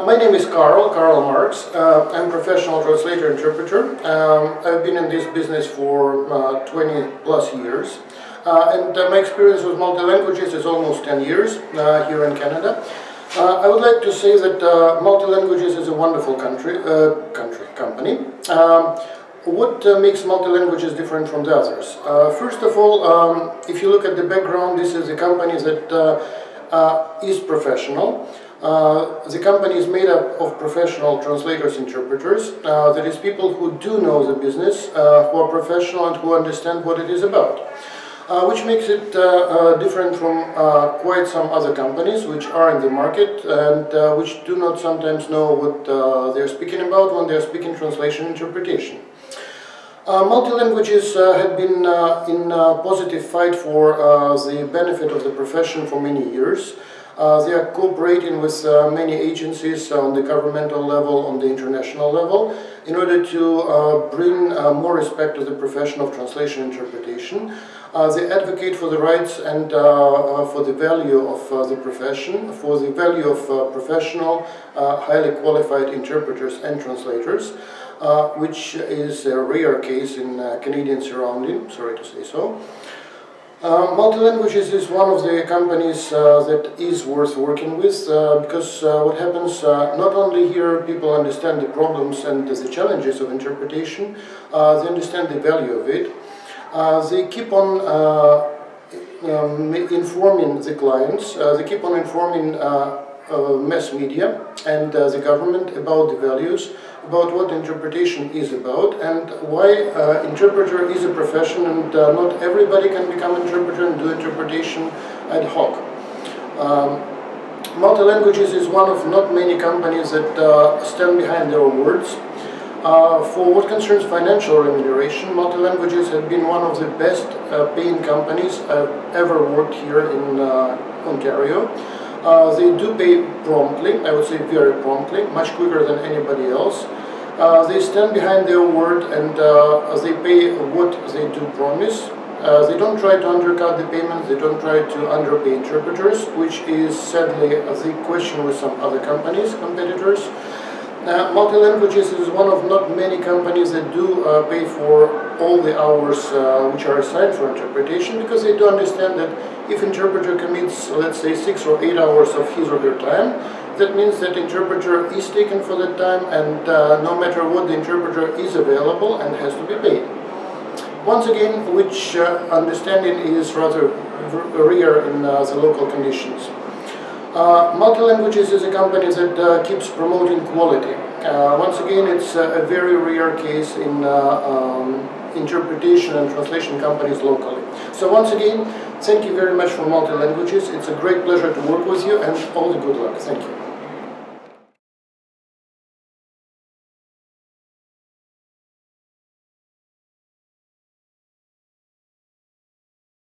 My name is Karl Marx. I'm a professional translator-interpreter. I've been in this business for 20 plus years. My experience with multi-languages is almost 10 years here in Canada. I would like to say that multi-languages is a wonderful company. What makes multi-languages different from the others? First of all, if you look at the background, this is a company that is professional. The company is made up of professional translators, interpreters. That is people who do know the business, who are professional and who understand what it is about. Which makes it different from quite some other companies which are in the market and which do not sometimes know what they're speaking about when they're speaking translation interpretation. Multi-languages have been in a positive fight for the benefit of the profession for many years. They are cooperating with many agencies on the governmental level, on the international level, in order to bring more respect to the profession of translation interpretation. They advocate for the rights and for the value of the profession, for the value of professional, highly qualified interpreters and translators, which is a rare case in Canadian surrounding, sorry to say so. Multi-languages is one of the companies that is worth working with because what happens, not only here people understand the problems and the challenges of interpretation, they understand the value of it. They keep on informing the clients, they keep on informing mass media and the government about the values, about what interpretation is about and why interpreter is a profession and not everybody can become interpreter and do interpretation ad hoc. Multi-languages is one of not many companies that stand behind their own words. For what concerns financial remuneration, multi-languages have been one of the best paying companies I've ever worked here in Ontario. They do pay promptly, I would say very promptly, much quicker than anybody else. They stand behind their word and they pay what they do promise. They don't try to undercut the payments, they don't try to underpay interpreters, which is sadly the question with some other competitors. Multi-languages is one of not many companies that do pay for all the hours which are assigned for interpretation, because they do understand that if interpreter commits, let's say, 6 or 8 hours of his or her time, that means that interpreter is taken for that time and no matter what, the interpreter is available and has to be paid. Once again, which understanding is rather rare in the local conditions. Multi-languages is a company that keeps promoting quality. Once again, it's a very rare case in interpretation and translation companies locally. So once again, thank you very much for multi-languages. It's a great pleasure to work with you and all the good luck. Thank you.